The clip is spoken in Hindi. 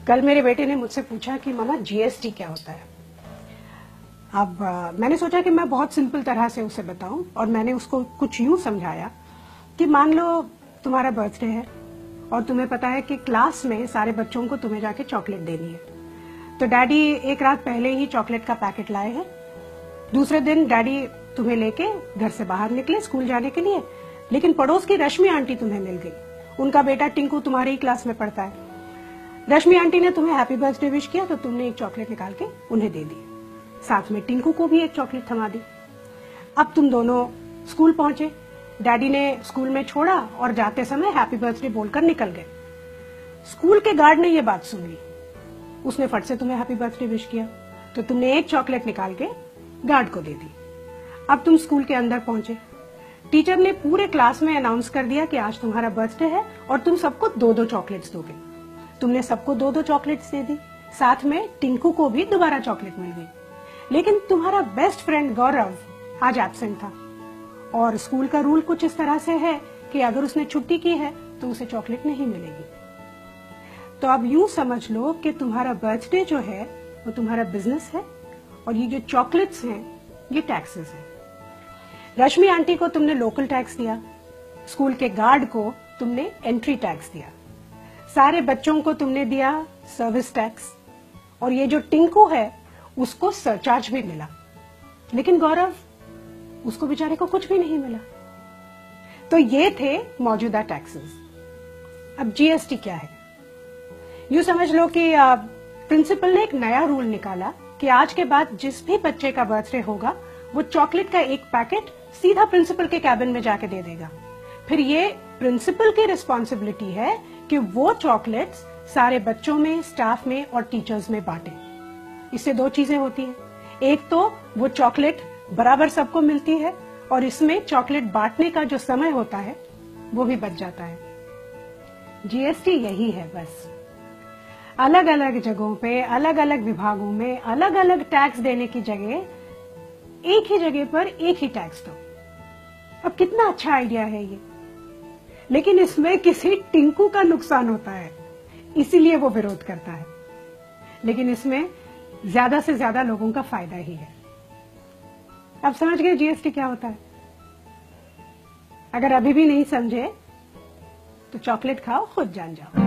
कल मेरे बेटे ने मुझसे पूछा कि मामा जीएसटी क्या होता है। अब मैंने सोचा कि मैं बहुत सिंपल तरह से उसे बताऊं और मैंने उसको कुछ यूं समझाया कि मान लो तुम्हारा बर्थडे है और तुम्हें पता है कि क्लास में सारे बच्चों को तुम्हें जाके चॉकलेट देनी है, तो डैडी एक रात पहले ही चॉकलेट का पैकेट लाए हैं। दूसरे दिन डैडी तुम्हें लेके घर से बाहर निकले स्कूल जाने के लिए, लेकिन पड़ोस की रश्मि आंटी तुम्हें मिल गई। उनका बेटा टिंकू तुम्हारी ही क्लास में पढ़ता है। रश्मि आंटी ने तुम्हें हैप्पी बर्थडे विश किया तो तुमने एक चॉकलेट निकाल के उन्हें दे दी, साथ में टिंकू को भी एक चॉकलेट थमा दी। अब तुम दोनों स्कूल पहुंचे, डैडी ने स्कूल में छोड़ा और जाते समय हैप्पी बर्थडे बोलकर निकल गए। स्कूल के गार्ड ने यह बात सुन ली, उसने फट से तुम्हें हैप्पी बर्थडे विश किया तो तुमने एक चॉकलेट निकाल के गार्ड को दे दी। अब तुम स्कूल के अंदर पहुंचे, टीचर ने पूरे क्लास में अनाउंस कर दिया कि आज तुम्हारा बर्थडे है और तुम सबको 2-2 चॉकलेट्स दोगे। तुमने सबको 2-2 चॉकलेट्स दे दी, साथ में टिंकू को भी दोबारा चॉकलेट मिल गई। लेकिन तुम्हारा बेस्ट फ्रेंड गौरव आज एब्सेंट था और स्कूल का रूल कुछ इस तरह से है कि अगर उसने छुट्टी की है तो उसे चॉकलेट नहीं मिलेगी। तो अब यूं समझ लो कि तुम्हारा बर्थडे जो है वो तुम्हारा बिजनेस है और ये जो चॉकलेट्स हैं ये टैक्सेस हैं। रश्मि आंटी को तुमने लोकल टैक्स दिया, स्कूल के गार्ड को तुमने एंट्री टैक्स दिया, सारे बच्चों को तुमने दिया सर्विस टैक्स, और ये जो टिंकू है उसको सरचार्ज भी मिला। लेकिन गौरव, उसको बेचारे को कुछ भी नहीं मिला। तो ये थे मौजूदा टैक्सेस। अब जीएसटी क्या है? यूं समझ लो कि प्रिंसिपल ने एक नया रूल निकाला कि आज के बाद जिस भी बच्चे का बर्थडे होगा वो चॉकलेट का एक पैकेट सीधा प्रिंसिपल के कैबिन में जाके दे देगा। फिर ये प्रिंसिपल की रिस्पॉन्सिबिलिटी है कि वो चॉकलेट्स सारे बच्चों में, स्टाफ में और टीचर्स में बांटे। इससे 2 चीजें होती हैं, एक तो वो चॉकलेट बराबर सबको मिलती है और इसमें चॉकलेट बांटने का जो समय होता है वो भी बच जाता है। जीएसटी यही है बस। अलग अलग जगहों पे, अलग अलग विभागों में अलग अलग टैक्स देने की जगह एक ही जगह पर एक ही टैक्स दो। अब कितना अच्छा आइडिया है ये, लेकिन इसमें किसी टिंकू का नुकसान होता है, इसीलिए वो विरोध करता है। लेकिन इसमें ज्यादा से ज्यादा लोगों का फायदा ही है। अब समझ गए जीएसटी क्या होता है? अगर अभी भी नहीं समझे तो चॉकलेट खाओ, खुद जान जाओ।